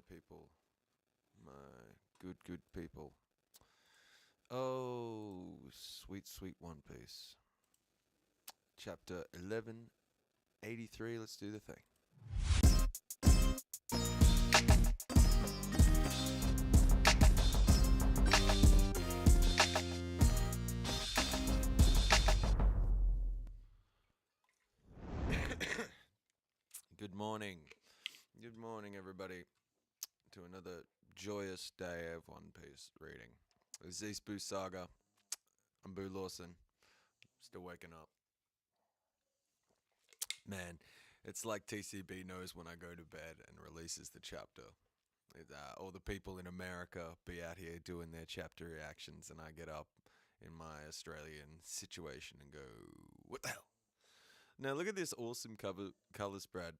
people. My good people. Oh, sweet, sweet One Piece. Chapter 1183. Let's do the thing. Good morning. Good morning, everybody, to another joyous day of One Piece reading. This is East Boo Saga. I'm Boo Lawson. Still waking up. Man, it's like TCB knows when I go to bed and releases the chapter. All the people in America be out here doing their chapter reactions, and I get up in my Australian situation and go, what the hell? Now look at this awesome color spread.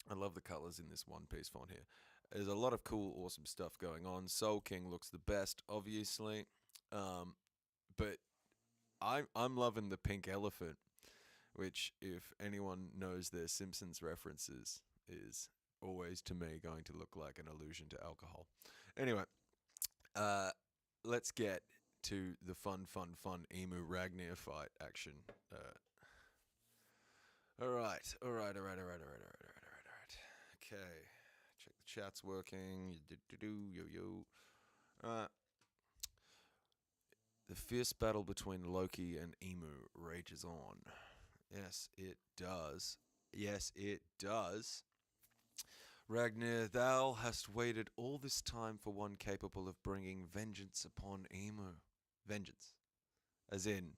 I love the colors in this One Piece font here. There's a lot of cool, awesome stuff going on. Soul King looks the best, obviously, but I'm loving the pink elephant, which, if anyone knows their Simpsons references, is always to me going to look like an allusion to alcohol. Anyway, let's get to the fun Emu Ragnar fight action. All right. Okay, check the chat's working. Yo. The fierce battle between Loki and Emu rages on. Yes, it does. Ragnar, thou hast waited all this time for one capable of bringing vengeance upon Emu. Vengeance. As in,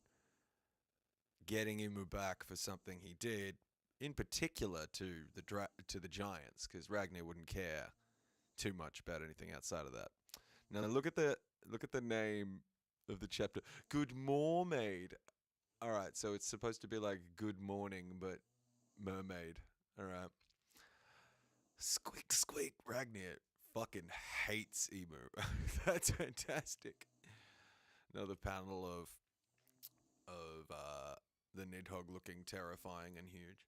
getting Emu back for something he did, in particular to the Giants, because Ragnar wouldn't care too much about anything outside of that. Now look at the name of the chapter. Good Mermaid. All right, so it's supposed to be like good morning, but mermaid. All right. Squeak. Ragnar fucking hates Emu. That's fantastic. Another panel of the Nidhogg looking terrifying and huge.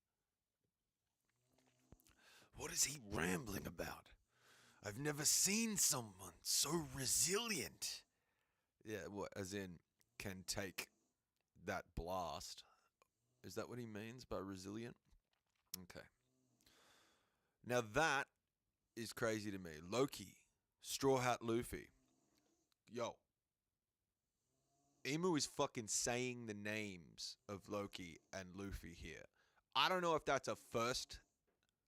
What is he rambling about? I've never seen someone so resilient. Yeah, what, as in, can take that blast. Is that what he means by resilient? Okay. Now that is crazy to me. Loki, Straw Hat Luffy. Yo. Emu is fucking saying the names of Loki and Luffy here. I don't know if that's a first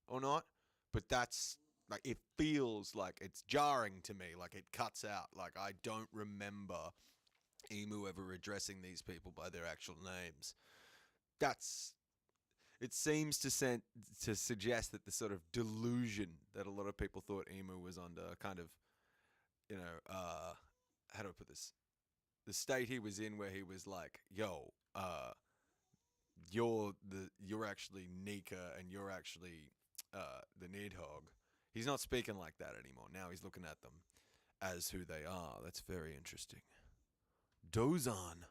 or not, but that's, like, it feels like it's jarring to me, like it cuts out. Like, I don't remember Emu ever addressing these people by their actual names. It seems to suggest that the sort of delusion that a lot of people thought Emu was under, kind of, how do I put this? The state he was in, where he was like, yo, you're actually Nika, and you're actually the Nidhogg. He's not speaking like that anymore. Now he's looking at them as who they are. That's very interesting. Dozan.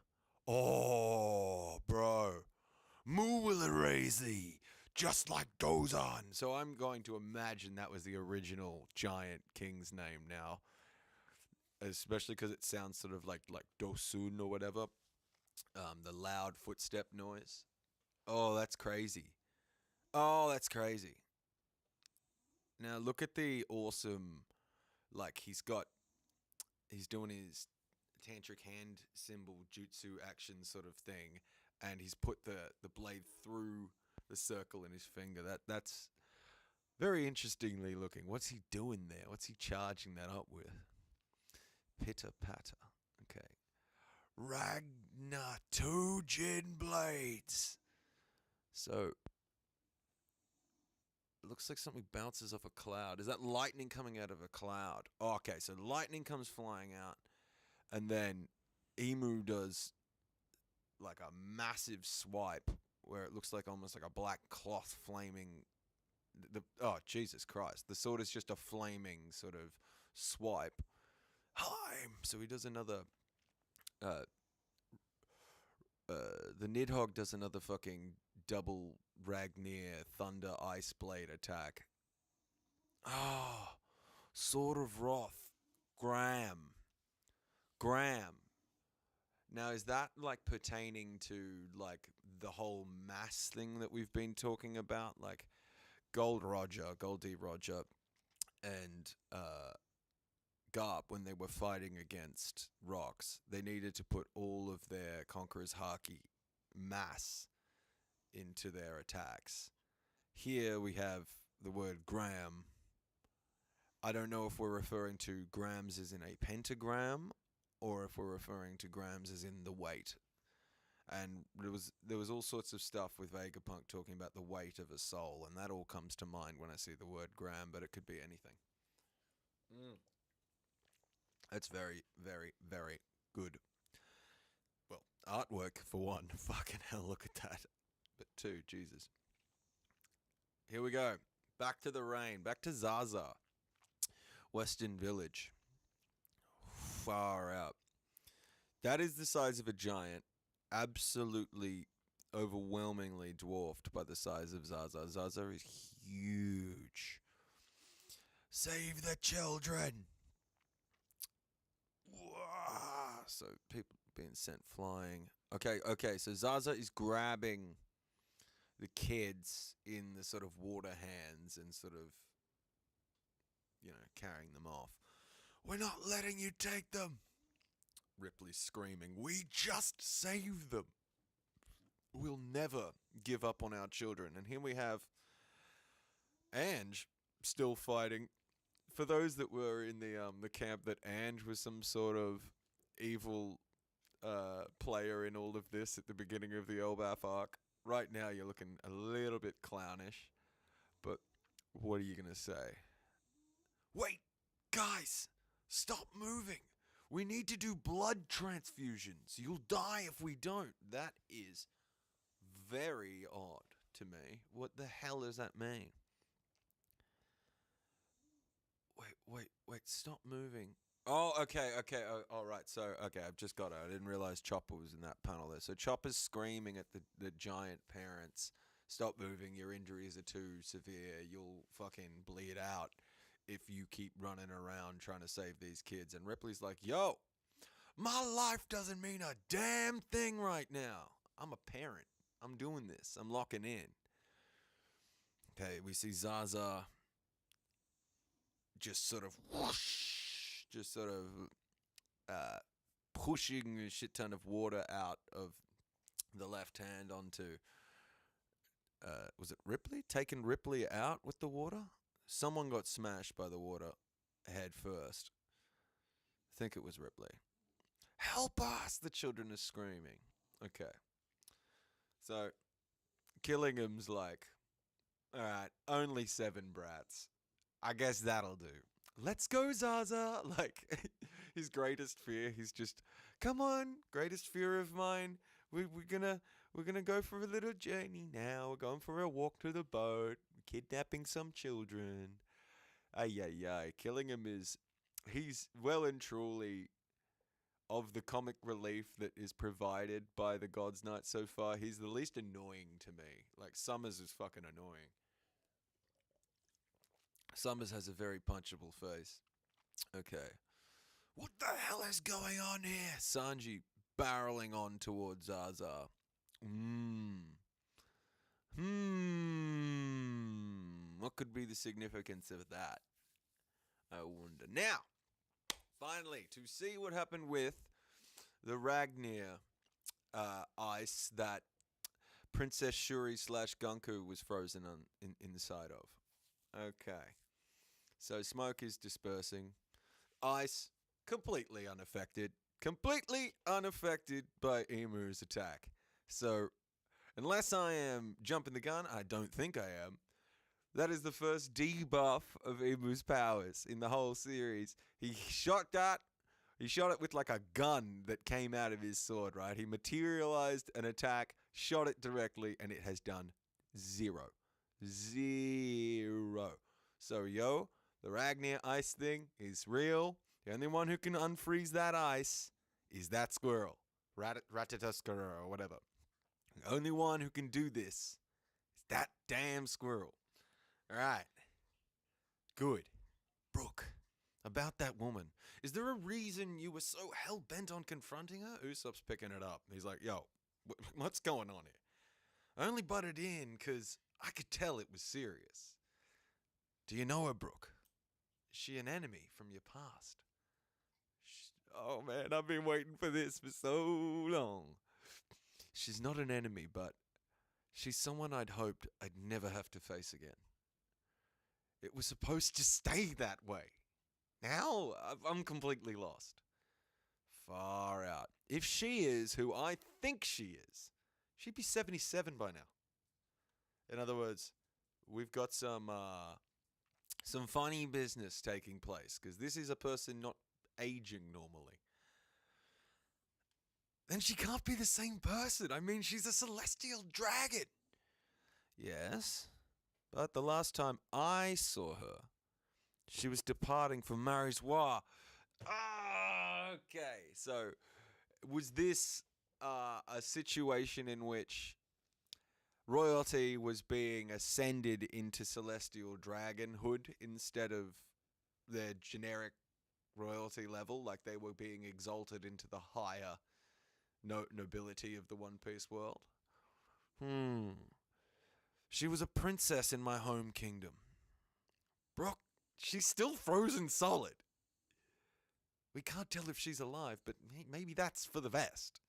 Oh, bro. Mu will erase thee, just like Dozan. So I'm going to imagine that was the original giant king's name now. Especially because it sounds sort of like Dosun or whatever. The loud footstep noise. Oh, that's crazy. Now look at the awesome, like, he's doing his tantric hand symbol jutsu action sort of thing, and he's put the blade through the circle in his finger. That's very interestingly looking. What's he doing there? What's he charging that up with? Pitter patter. Okay. Ragnar 2 Gin Blades. So, it looks like something bounces off a cloud. Is that lightning coming out of a cloud? Oh, okay, so lightning comes flying out, and then Emu does like a massive swipe where it looks like almost like a black cloth flaming. Oh, Jesus Christ. The sword is just a flaming sort of swipe. So he does another. The Nidhogg does another fucking double Ragnar Thunder Ice Blade attack. Oh, Sword of Wrath. Graham. Graham. Now, is that like pertaining to like the whole mass thing that we've been talking about? Like Goldie Roger, and Garp, when they were fighting against rocks, they needed to put all of their Conqueror's Haki mass into their attacks. Here we have the word gram. I don't know if we're referring to grams as in a pentagram or if we're referring to grams as in the weight. And there was all sorts of stuff with Vegapunk talking about the weight of a soul, and that all comes to mind when I see the word gram, but it could be anything. That's very, very, very good. Well, artwork for one. Fucking hell, look at that. But two, Jesus. Here we go. Back to the rain. Back to Zaza. Western Village. Far out. That is the size of a giant. Absolutely, overwhelmingly dwarfed by the size of Zaza. Zaza is huge. Save the children! So people being sent flying. Okay, so Zaza is grabbing the kids in the sort of water hands and sort of, carrying them off. We're not letting you take them! Ripley's screaming. We just saved them! We'll never give up on our children. And here we have Ange still fighting. For those that were in the camp that Ange was some sort of evil player in all of this at the beginning of the Elbaf arc, right now you're looking a little bit clownish. But what are you going to say? Wait, guys, stop moving. We need to do blood transfusions. You'll die if we don't. That is very odd to me. What the hell does that mean? Wait, stop moving. Oh, okay. All right. So, okay, I've just got it. I didn't realize Chopper was in that panel there. So Chopper's screaming at the giant parents, stop moving, your injuries are too severe, you'll fucking bleed out if you keep running around trying to save these kids. And Ripley's like, yo, my life doesn't mean a damn thing right now. I'm a parent. I'm doing this. I'm locking in. Okay, we see Zaza just sort of whoosh, pushing a shit ton of water out of the left hand onto, was it Ripley? Taking Ripley out with the water? Someone got smashed by the water head first. I think it was Ripley. Help us! The children are screaming. Okay. So, Killingham's like, alright, only 7 brats. I guess that'll do. Let's go, Zaza! Like, his greatest fear, he's just, come on, greatest fear of mine. We're gonna go for a little journey now. We're going for a walk to the boat. We're kidnapping some children. Ay. Killingham he's well and truly of the comic relief that is provided by the God's Knight so far. He's the least annoying to me. Like, Summers is fucking annoying. Summers has a very punchable face. Okay. What the hell is going on here? Sanji barreling on towards Zaza. What could be the significance of that? I wonder. Now, finally, to see what happened with the Ragnir ice that Princess Shuri / Gunko was frozen inside of. Okay. So smoke is dispersing. Ice, completely unaffected. Completely unaffected by Emu's attack. So, unless I am jumping the gun, I don't think I am. That is the first debuff of Emu's powers in the whole series. He shot it with like a gun that came out of his sword, right? He materialized an attack, shot it directly, and it has done 0. 0. So, the Ragnir ice thing is real. The only one who can unfreeze that ice is that squirrel. Ratata squirrel or whatever. The only one who can do this is that damn squirrel. Alright. Good. Brook. about that woman? Is there a reason you were so hell-bent on confronting her? Usopp's picking it up. He's like, yo, what's going on here? I only butted in because I could tell it was serious. Do you know her, Brook? Is she an enemy from your past? Oh man, I've been waiting for this for so long. She's not an enemy, but she's someone I'd hoped I'd never have to face again. It was supposed to stay that way. Now, I'm completely lost. Far out. If she is who I think she is, she'd be 77 by now. In other words, we've got some funny business taking place, because this is a person not aging normally. Then she can't be the same person. I mean, she's a celestial dragon. Yes, but the last time I saw her, she was departing for Mariswa. Okay, so was this a situation in which royalty was being ascended into celestial dragonhood instead of their generic royalty level, like they were being exalted into the higher nobility of the One Piece world? She was a princess in my home kingdom. Brook, she's still frozen solid. We can't tell if she's alive, but maybe that's for the best.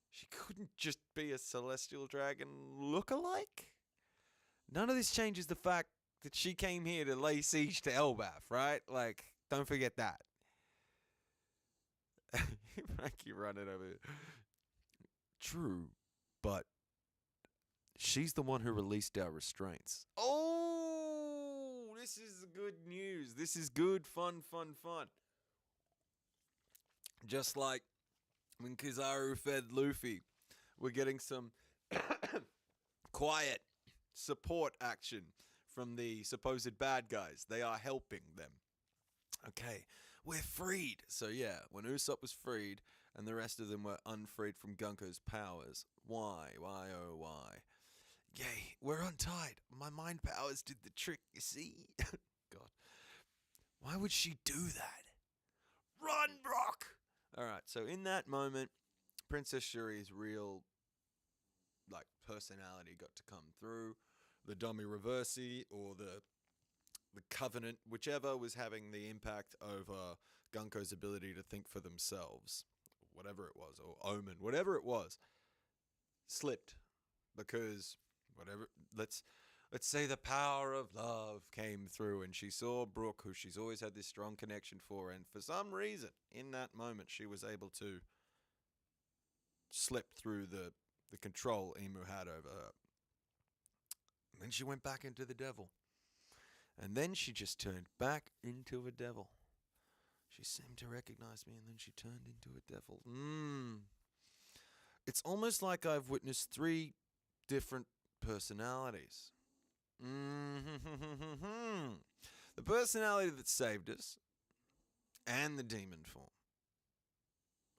She couldn't just be a celestial dragon look-alike? None of this changes the fact that she came here to lay siege to Elbaf, right? Like, don't forget that. Frankie running over here. True, but she's the one who released our restraints. Oh, this is good news. This is good, fun. Just like when Kizaru fed Luffy, we're getting some quiet support action from the supposed bad guys. They are helping them. Okay, we're freed. So yeah, when Usopp was freed and the rest of them were unfreed from Gunko's powers. Why? Why, oh why? Yay, we're untied. My mind powers did the trick, you see? God. Why would she do that? Run, Brock! Alright, so in that moment, Princess Shuri's real, personality got to come through. The dummy reversi or the covenant, whichever was having the impact over Gunko's ability to think for themselves. Whatever it was, or omen, whatever it was, slipped. Because, let's say the power of love came through and she saw Brook, who she's always had this strong connection for, and for some reason, in that moment, she was able to slip through the control Imu had over her. And then she went back into the devil. And then she just turned back into a devil. She seemed to recognize me, and then she turned into a devil. It's almost like I've witnessed 3 different personalities. The personality that saved us, and the demon form.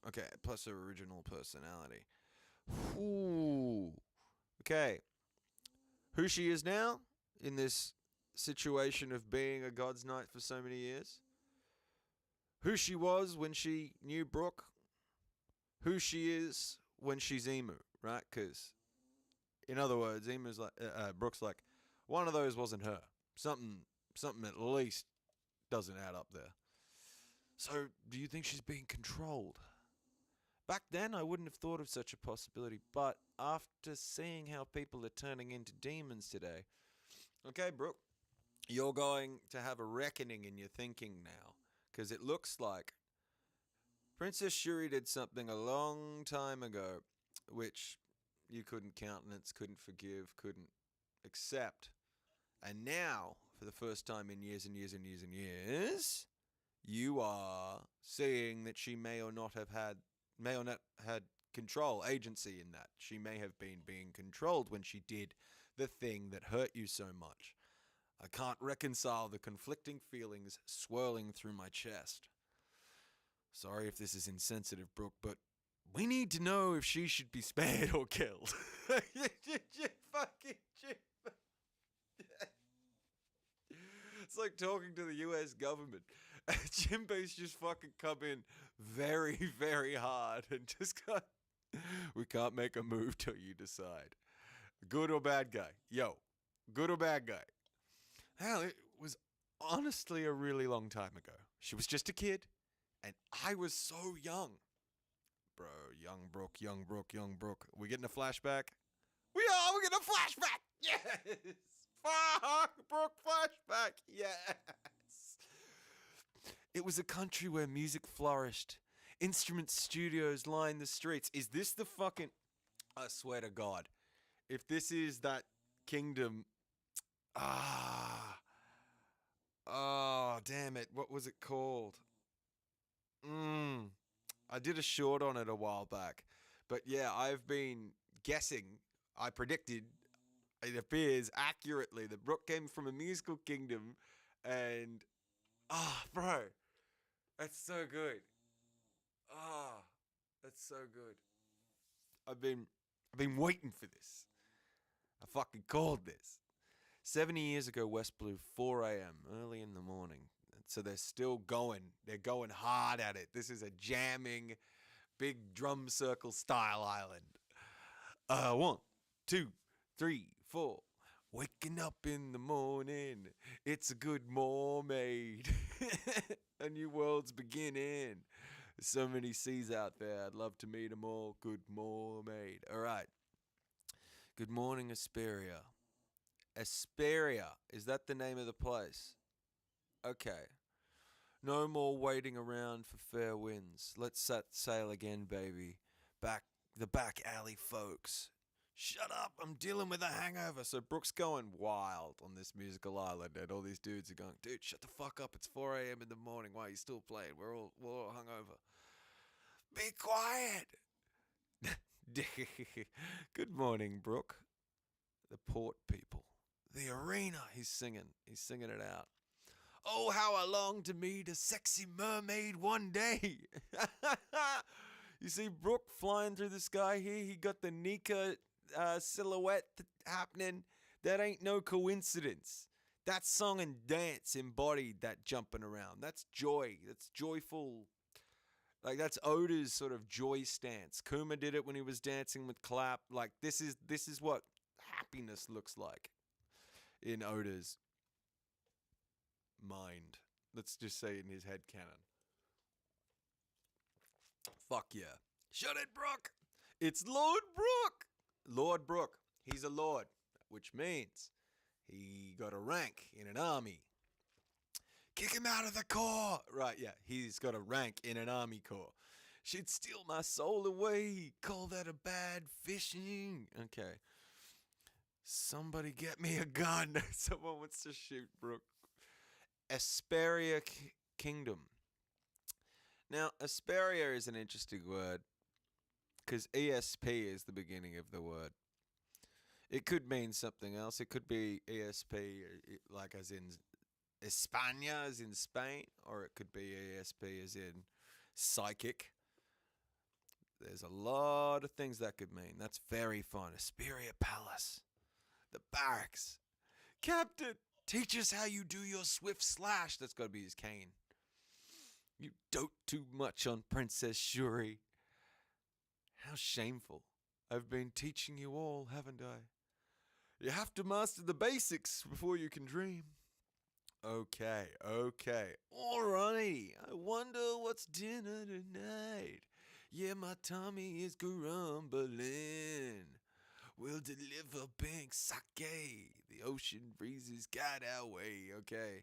Okay, plus her original personality. Ooh. Okay. Who she is now, in this situation of being a God's Knight for so many years. Who she was when she knew Brook. Who she is when she's Imu, right? Because, in other words, Imu's like, Brook's like, one of those wasn't her. Something at least doesn't add up there. So, do you think she's being controlled? Back then, I wouldn't have thought of such a possibility, but after seeing how people are turning into demons today, okay, Brook, you're going to have a reckoning in your thinking now, because it looks like Princess Shuri did something a long time ago, which you couldn't countenance, couldn't forgive, couldn't accept. And now, for the first time in years and years and years and years, you are seeing that she may or not had control, agency in that. She may have been being controlled when she did the thing that hurt you so much. I can't reconcile the conflicting feelings swirling through my chest. Sorry if this is insensitive, Brook, but we need to know if she should be spared or killed. It's like talking to the US government. Jimbo's just fucking come in very, very hard and just got. We can't make a move till you decide. Good or bad guy? Yo, good or bad guy? Hell, it was honestly a really long time ago. She was just a kid, and I was so young. Bro, young Brook, young Brook, young Brook. We getting a flashback? We are! We're getting a flashback! Yes! Fuck! Brook flashback! Yes! It was a country where music flourished. Instrument studios lined the streets. Is this the fucking... I swear to God. If this is that kingdom... Oh, damn it. What was it called? I did a short on it a while back. But yeah, I've been guessing. I predicted, it appears accurately, that Brook came from a musical kingdom. And... bro. That's so good. That's so good. I've been waiting for this. I fucking called this. 70 years ago, West blew 4 a.m. early in the morning. So they're still going. They're going hard at it. This is a jamming, big drum circle style island. 1, 2, 3, 4. Waking up in the morning, it's a good mermaid. A new world's beginning. There's so many seas out there. I'd love to meet them all. Good mermaid. All right. Good morning, Asperia. Asperia. Is that the name of the place? Okay. No more waiting around for fair winds. Let's set sail again, baby. The back alley folks. Shut up, I'm dealing with a hangover. So Brook's going wild on this musical island, and all these dudes are going, dude, shut the fuck up. It's 4 a.m. in the morning. Why are you still playing? We're all hungover. Be quiet. Good morning, Brook. The port people. The arena, he's singing. He's singing it out. Oh, how I long to meet a sexy mermaid one day. You see Brook flying through the sky here? He got the Nika silhouette happening. That ain't no coincidence. That song and dance embodied that jumping around. That's joy. That's joyful. Like, that's Oda's sort of joy stance. Kuma did it when he was dancing with Clap. Like, this is what happiness looks like in Oda's mind. Let's just say in his head canon. Fuck yeah. Shut it, Brook. It's Lord Brook. Lord Brook. He's a lord, which means he got a rank in an army. Kick him out of the corps. Right, yeah. He's got a rank in an army corps. She'd steal my soul away. Call that a bad fishing. Okay. Somebody get me a gun. Someone wants to shoot Brook. Asperia Kingdom. Now, Asperia is an interesting word because ESP is the beginning of the word. It could mean something else. It could be ESP, like as in España, as in Spain, or it could be ESP as in psychic. There's a lot of things that could mean. That's very fun. Asperia Palace. The barracks. Captain, teach us how you do your swift slash. That's got to be his cane. You dote too much on Princess Shuri. How shameful. I've been teaching you all, haven't I? You have to master the basics before you can dream. Okay. Alrighty. I wonder what's dinner tonight. Yeah, my tummy is grumbling. We'll deliver pink sake. The ocean breezes guide our way. Okay.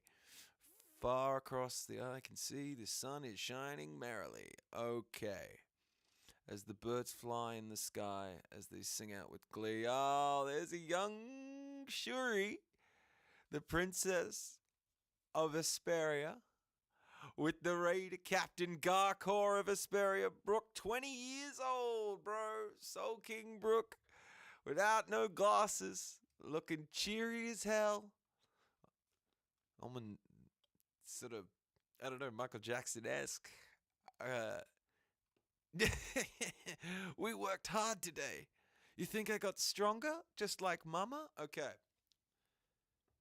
Far across the eye, I can see the sun is shining merrily. Okay. As the birds fly in the sky, as they sing out with glee. Oh, there's a young Shuri, the princess of Asperia, with the raider Captain Garkor of Asperia. Brook, 20 years old, bro. Soul King Brook, without no glasses, looking cheery as hell. I'm in sort of, I don't know, Michael Jackson-esque. We worked hard today. You think I got stronger, just like Mama? Okay.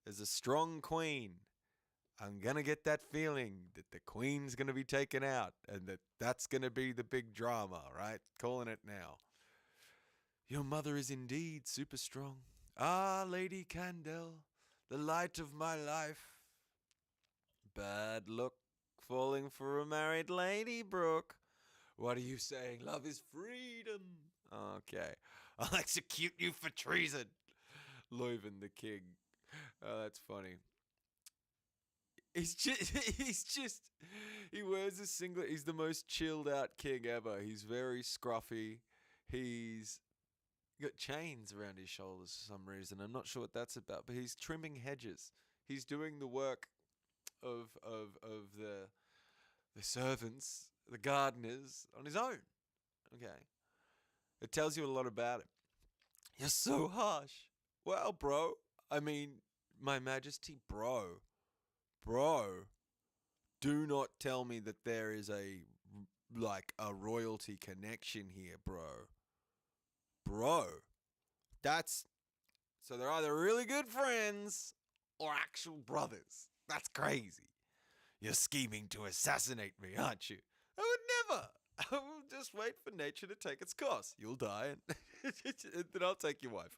As a strong queen, I'm gonna get that feeling that the queen's gonna be taken out, and that's gonna be the big drama, right? Calling it now. Your mother is indeed super strong. Ah, Lady Candle, the light of my life. Bad luck falling for a married lady, Brook. What are you saying? Love is freedom. Okay. I'll execute you for treason. Leuven the king. Oh, that's funny. He's just, he wears a singlet. He's the most chilled out king ever. He's very scruffy. He's got chains around his shoulders for some reason. I'm not sure what that's about, but he's trimming hedges. He's doing the work of the servants, the gardeners, on his own. Okay. It tells you a lot about him. You're so harsh. Well, bro. I mean, my majesty, bro. Bro. Do not tell me that there is a royalty connection here, bro. Bro. That's... So they're either really good friends or actual brothers. That's crazy. You're scheming to assassinate me, aren't you? I would never. I will just wait for nature to take its course. You'll die, and then I'll take your wife.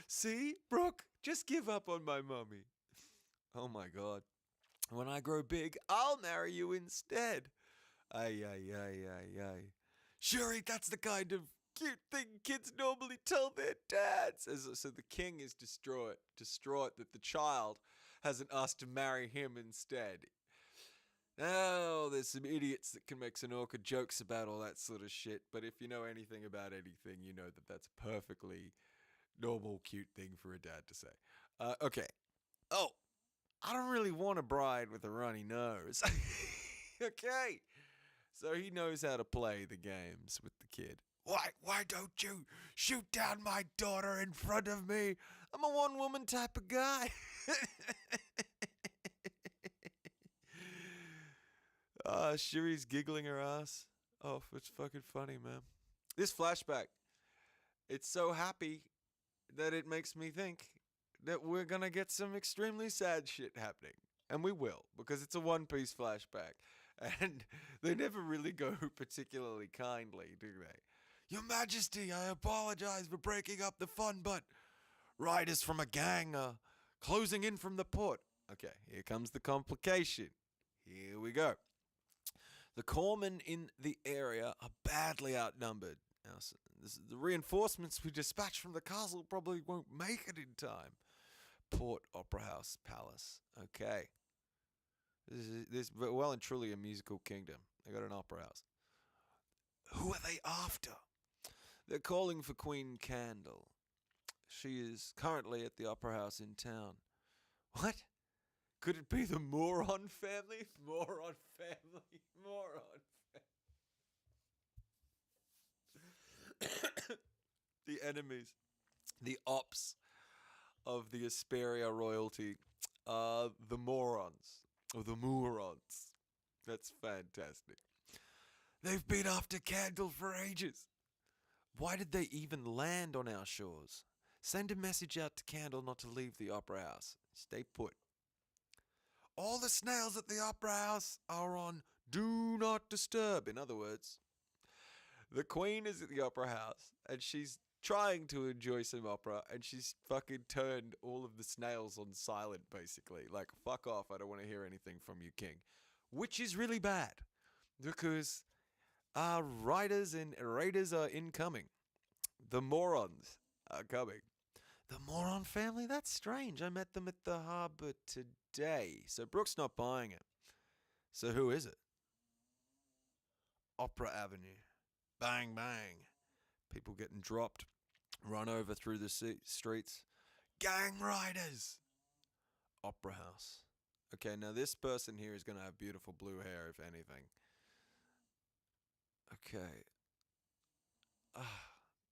See, Brook, just give up on my mummy. Oh my God. When I grow big, I'll marry you instead. Ay, ay, ay, ay, ay. Sure, that's the kind of cute thing kids normally tell their dads. So the king is distraught that the child hasn't asked to marry him instead. Now, there's some idiots that can make some awkward jokes about all that sort of shit, but if you know anything about anything, you know that that's a perfectly normal, cute thing for a dad to say. Okay. Oh, I don't really want a bride with a runny nose. Okay. So he knows how to play the games with the kid. Why don't you shoot down my daughter in front of me? I'm a one-woman type of guy. Shiri's giggling her ass off. It's fucking funny, man. This flashback, it's so happy that it makes me think that we're gonna get some extremely sad shit happening. And we will, because it's a One Piece flashback. And they never really go particularly kindly, do they? Your Majesty, I apologize for breaking up the fun, but riders from a gang are closing in from the port. Okay, here comes the complication. Here we go. The corpsmen in the area are badly outnumbered. Now, the reinforcements we dispatched from the castle probably won't make it in time. Port, Opera House, Palace. Okay. This is well and truly a musical kingdom. They got an opera house. Who are they after? They're calling for Queen Candle. She is currently at the opera house in town. What? Could it be the Moron family? Moron family. Moron family. The enemies. The ops of the Asperia royalty are the morons. Or the morons. That's fantastic. They've been after Candle for ages. Why did they even land on our shores? Send a message out to Candle not to leave the opera house. Stay put. All the snails at the opera house are on Do Not Disturb. In other words, the queen is at the opera house and she's trying to enjoy some opera and she's fucking turned all of the snails on silent, basically. Like, fuck off, I don't want to hear anything from you, king. Which is really bad because our riders and raiders are incoming. The morons are coming. The moron family? That's strange. I met them at the harbor today. So Brook's not buying it. So who is it? Opera Avenue. Bang, bang. People getting dropped. Run over through the streets. Gang riders. Opera House. Okay, now this person here is going to have beautiful blue hair, if anything. Okay.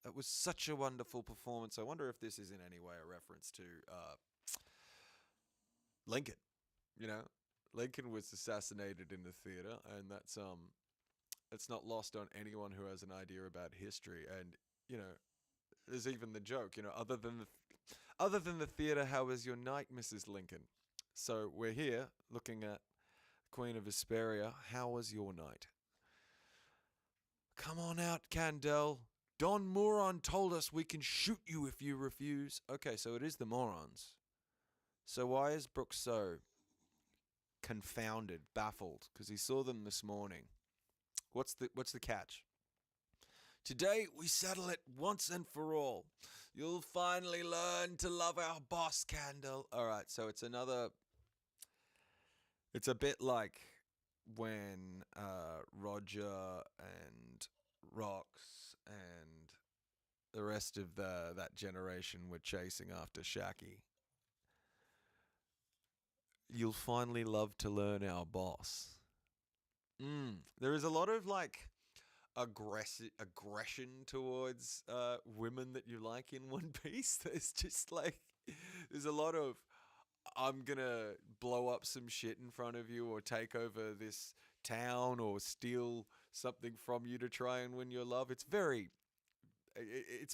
That was such a wonderful performance. I wonder if this is in any way a reference to Lincoln. You know, Lincoln was assassinated in the theater, and that's it's not lost on anyone who has an idea about history. And you know, there's even the joke. You know, other than the theater, how was your night, Mrs. Lincoln? So we're here looking at Queen of Vesperia. How was your night? Come on out, Candel. Don Moron told us we can shoot you if you refuse. Okay, so it is the morons. So why is Brook so confounded, baffled? Because he saw them this morning. What's the catch? Today we settle it once and for all. You'll finally learn to love our boss, Candle. Alright, so it's a bit like when Roger and Rox and the rest of that generation were chasing after Shaki. You'll finally love to learn our boss. There is a lot of like aggression towards women that you like in One Piece. There's a lot of I'm gonna blow up some shit in front of you or take over this town or steal something from you to try and win your love. It's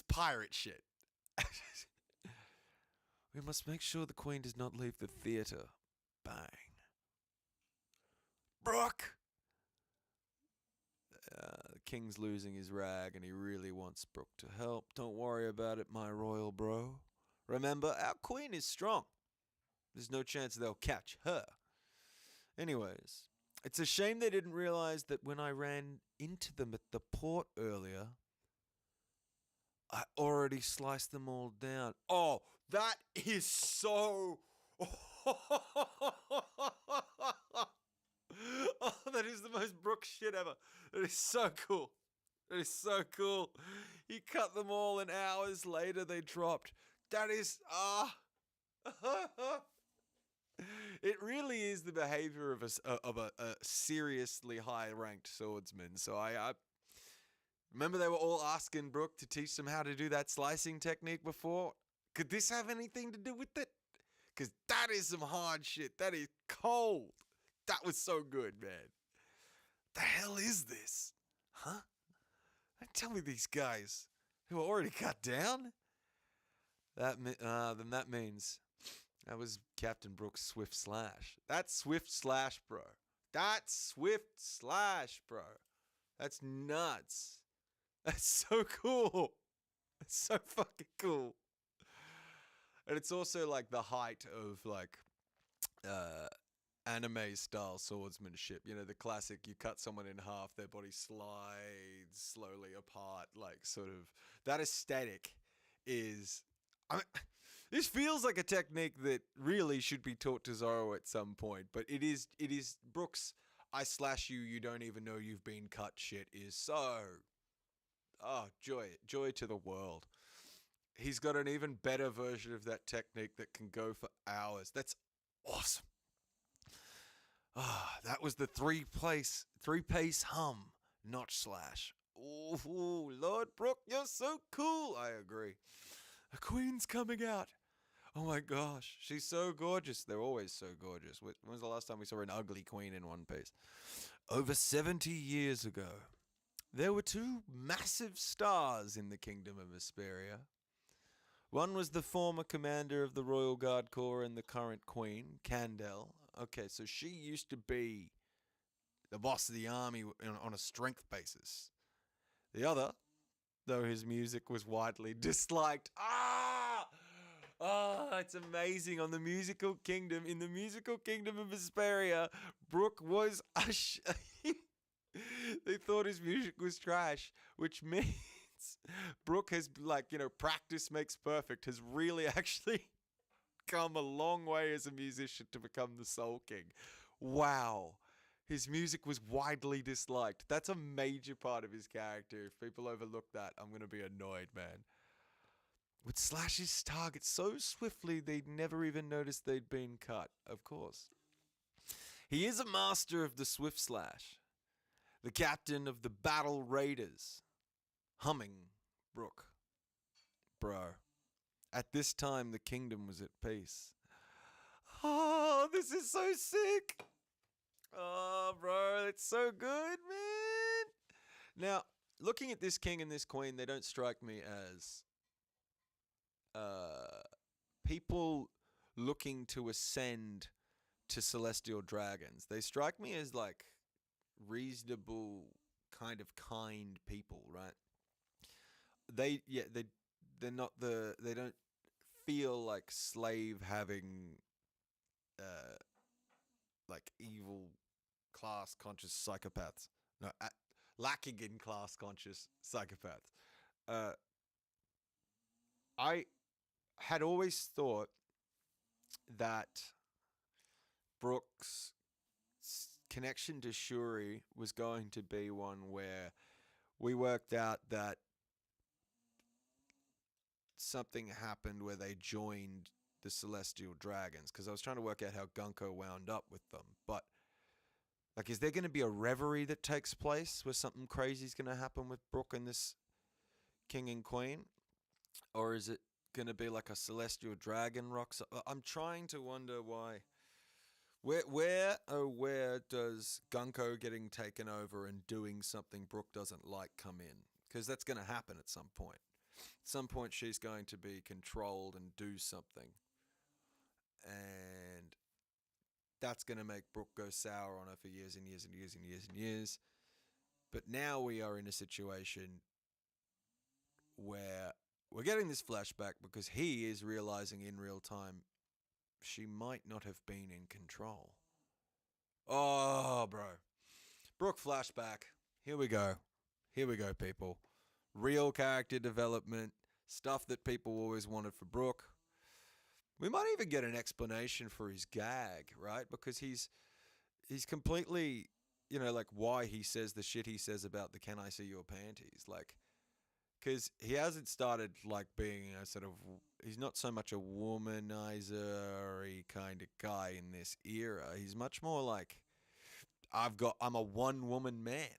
pirate shit. We must make sure the queen does not leave the theater. Bang. Brook! The king's losing his rag and he really wants Brook to help. Don't worry about it, my royal bro. Remember, our queen is strong. There's no chance they'll catch her. Anyways, it's a shame they didn't realize that when I ran into them at the port earlier, I already sliced them all down. Oh, that is so... Oh, that is the most Brook shit ever. That is so cool. That is so cool. He cut them all and hours later they dropped. That is... It really is the behavior of a seriously high-ranked swordsman. So I remember they were all asking Brook to teach them how to do that slicing technique before. Could this have anything to do with it? Because that is some hard shit. That is cold. That was so good, man. The hell is this? Huh? Don't tell me these guys who are already cut down? Then that means that was Captain Brook's Swift Slash. That's Swift Slash, bro. That's Swift Slash, bro. That's nuts. That's so cool. It's so fucking cool. And it's also like the height of like anime style swordsmanship. You know, the classic, you cut someone in half, their body slides slowly apart, like sort of that aesthetic is this feels like a technique that really should be taught to Zoro at some point, but it is Brook's I slash you, you don't even know you've been cut shit is so joy to the world. He's got an even better version of that technique that can go for hours. That's awesome. That was the three-pace hum, notch slash. Ooh, Lord Brook, you're so cool. I agree. The queen's coming out. Oh my gosh, she's so gorgeous. They're always so gorgeous. When was the last time we saw an ugly queen in One Piece? Over 70 years ago, there were two massive stars in the kingdom of Vesperia. One was the former commander of the Royal Guard Corps and the current queen, Candel. Okay, so she used to be the boss of the army on a strength basis. The other, though his music was widely disliked. It's amazing. In the musical kingdom of Vesperia, Brook was they thought his music was trash, which means Brook has, practice makes perfect, has really actually come a long way as a musician to become the Soul King. Wow. His music was widely disliked. That's a major part of his character. If people overlook that, I'm going to be annoyed, man. Would slash his target so swiftly they'd never even notice they'd been cut. Of course. He is a master of the Swift Slash. The captain of the Battle Raiders. Humming Brook. Bro. At this time, the kingdom was at peace. Oh, this is so sick. Oh, bro, it's so good, man. Now, looking at this king and this queen, they don't strike me as people looking to ascend to celestial dragons. They strike me as like reasonable, kind of kind people, right? They're not they don't feel like slave having uh like evil class conscious psychopaths. No, lacking in class conscious psychopaths. Uh, I had always thought that Brook's connection to Shuri was going to be one where we worked out that something happened where they joined the Celestial Dragons, because I was trying to work out how Gunko wound up with them. But like, is there going to be a reverie that takes place where something crazy is going to happen with Brook and this king and queen? Or is it going to be like a celestial dragon rocks? I'm trying to wonder why. Where does Gunko getting taken over and doing something Brook doesn't like come in? Because that's going to happen at some point. At some point, she's going to be controlled and do something. And that's going to make Brook go sour on her for years and years and years and years and years. But now we are in a situation where we're getting this flashback because he is realizing in real time she might not have been in control. Oh, bro. Brook flashback. Here we go. Here we go, people. Real character development. Stuff that people always wanted for Brook. We might even get an explanation for his gag, right? Because he's completely, like why he says the shit he says about the "can I see your panties?" Like, because he hasn't started like being a sort of, he's not so much a womanizer-y kind of guy in this era. He's much more like, I'm a one-woman man.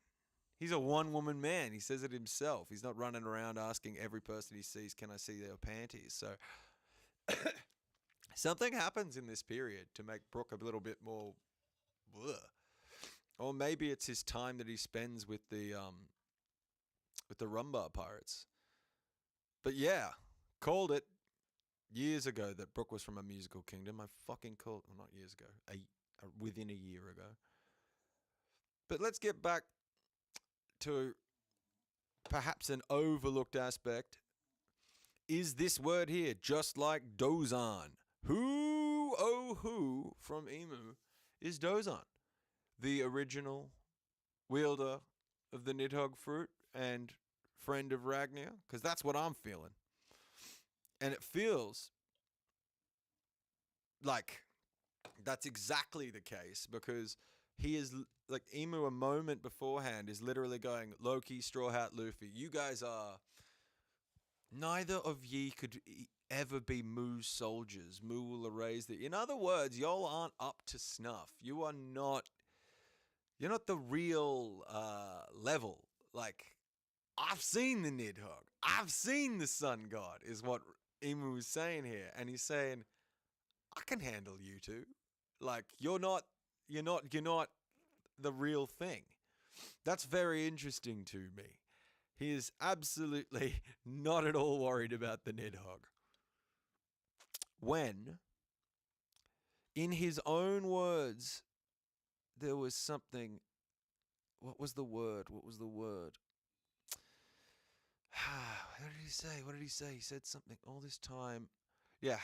He's a one-woman man. He says it himself. He's not running around asking every person he sees, "can I see their panties?" So something happens in this period to make Brook a little bit more bleh. Or maybe it's his time that he spends with the Rumbar pirates. But yeah, called it years ago that Brook was from a musical kingdom. I fucking called, well, not years ago, within a year ago. But let's get back to perhaps an overlooked aspect. Is this word here just like Dozan? Who from Emu is Dozan? The original wielder of the Nidhogg fruit and friend of Ragnar? Because that's what I'm feeling. And it feels like that's exactly the case, because he is, like, Emu a moment beforehand is literally going, Loki, Straw Hat, Luffy, you guys are, neither of ye could ever be Moo's soldiers. Moo will erase the... In other words, y'all aren't up to snuff. You're not the real level. Like, I've seen the Nidhogg. I've seen the Sun God, is what Emu is saying here. And he's saying, I can handle you two. Like, you're not the real thing. That's very interesting to me. He is absolutely not at all worried about the Nidhogg. When, in his own words, there was something... What was the word? What did he say? He said something all this time. Yeah,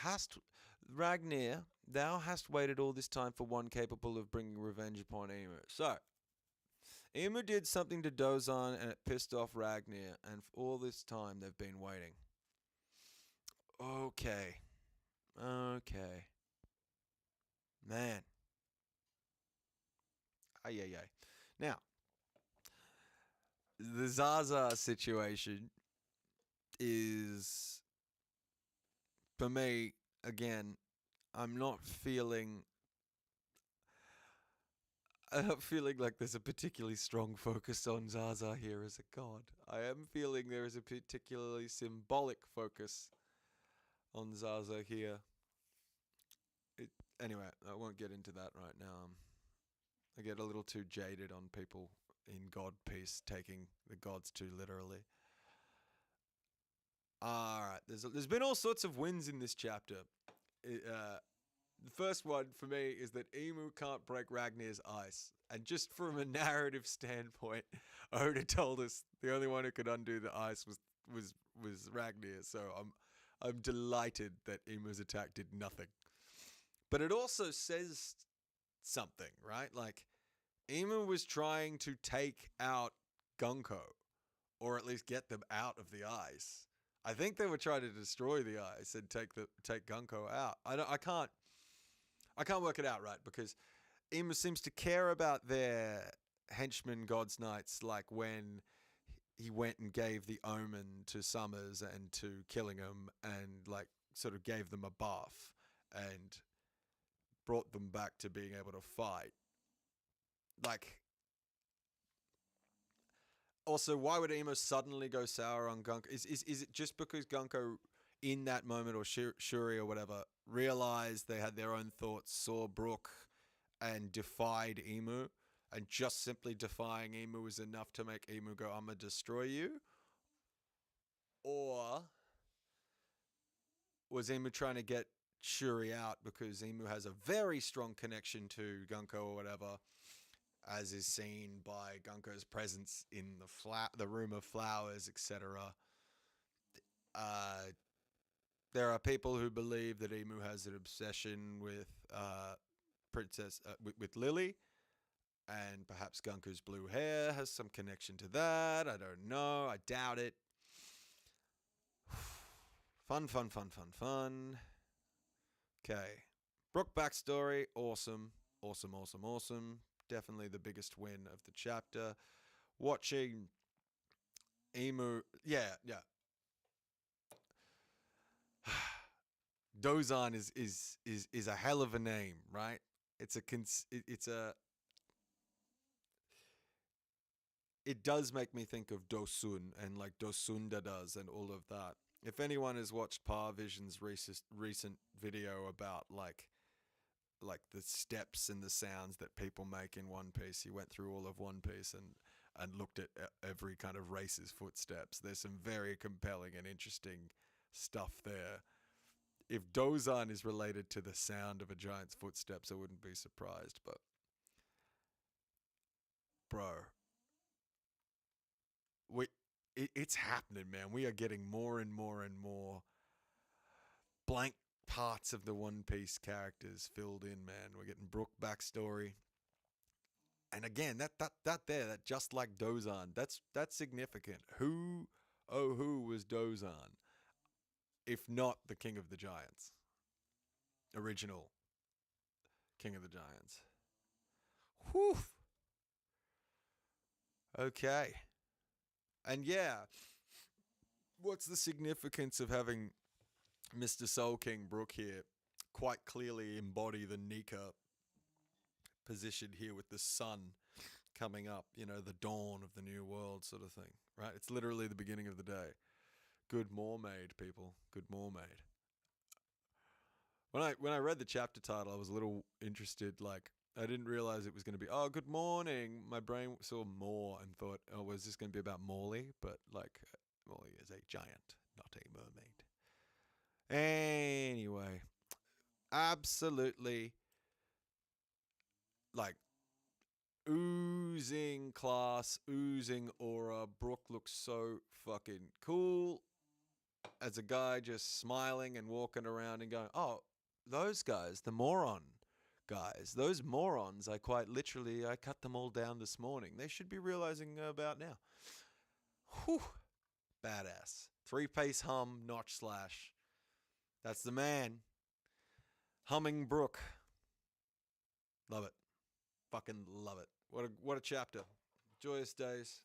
Ragnar, thou hast waited all this time for one capable of bringing revenge upon Ymir. So, Ymir did something to Dozan and it pissed off Ragnar, and for all this time they've been waiting. Okay. Man. Ay. Now, the Zaza situation is, for me, again, I'm not feeling like there's a particularly strong focus on Zaza here as a god. I am feeling there is a particularly symbolic focus on Zaza here. Anyway, I won't get into that right now. I get a little too jaded on people in God Peace taking the gods too literally. Alright, there's been all sorts of wins in this chapter. The first one for me is that Emu can't break Ragnir's ice. And just from a narrative standpoint, Oda told us the only one who could undo the ice was Ragnir. So I'm delighted that Emu's attack did nothing. But it also says something, right? Like, Emu was trying to take out Gunko, or at least get them out of the ice. I think they were trying to destroy the ice and take Gunko out. I can't work it out, right? Because Emu seems to care about their henchmen, God's Knights, like when he went and gave the omen to Summers and to Killingham and like sort of gave them a buff and brought them back to being able to fight. Like, also, why would Emo suddenly go sour on Gunko? Is it just because Gunko in that moment, or Shuri or whatever, realized they had their own thoughts, saw Brook and defied Emu, and just simply defying Emu was enough to make Emu go, "I'm gonna destroy you"? Or was Emu trying to get Shuri out because Emu has a very strong connection to Gunko or whatever, as is seen by Gunko's presence in the room of flowers, etc. There are people who believe that Emu has an obsession with with Lily, and perhaps Gunko's blue hair has some connection to that. I don't know. I doubt it. Fun. Okay. Brook backstory, awesome. Definitely the biggest win of the chapter. Watching Emu, yeah. Dozan is a hell of a name, right? It does make me think of Dosun and like Dosunda does and all of that. If anyone has watched Parvision's recent video about like the steps and the sounds that people make in One Piece, he went through all of One Piece and looked at every kind of race's footsteps. There's some very compelling and interesting stuff there. If Dozan is related to the sound of a giant's footsteps, I wouldn't be surprised. But bro, it's happening, man. We are getting more and more blank parts of the One Piece characters filled in, man. We're getting Brook backstory. And again, that just like Dozan, that's significant. Who was Dozan? If not the King of the Giants. Original King of the Giants. Whew. Okay. And yeah, what's the significance of having Mr. Soul King Brook here quite clearly embody the Nika position here with the sun coming up, the dawn of the new world sort of thing, right? It's literally the beginning of the day. Good mermaid, people. Good mermaid. When I read the chapter title, I was a little interested. Like, I didn't realize it was going to be, oh, good morning. My brain saw more and thought, oh, was this going to be about Morley? But, like, Morley is a giant, not a mermaid. Anyway, absolutely, like, oozing class, oozing aura. Brook looks so fucking cool as a guy just smiling and walking around and going, oh, those guys, the moron guys, those morons, I cut them all down this morning. They should be realizing about now. Whew. Badass. 3-pace hum, notch slash. That's the man. Humming Brook. Love it. Fucking love it. What a chapter. Joyous days.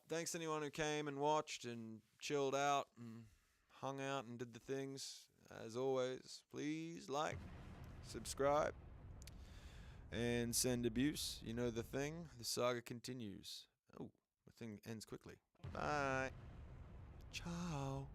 Thanks to anyone who came and watched and chilled out and hung out and did the things. As always, please like, subscribe, and send abuse. You know the thing. The saga continues. Oh, the thing ends quickly. Bye. Ciao.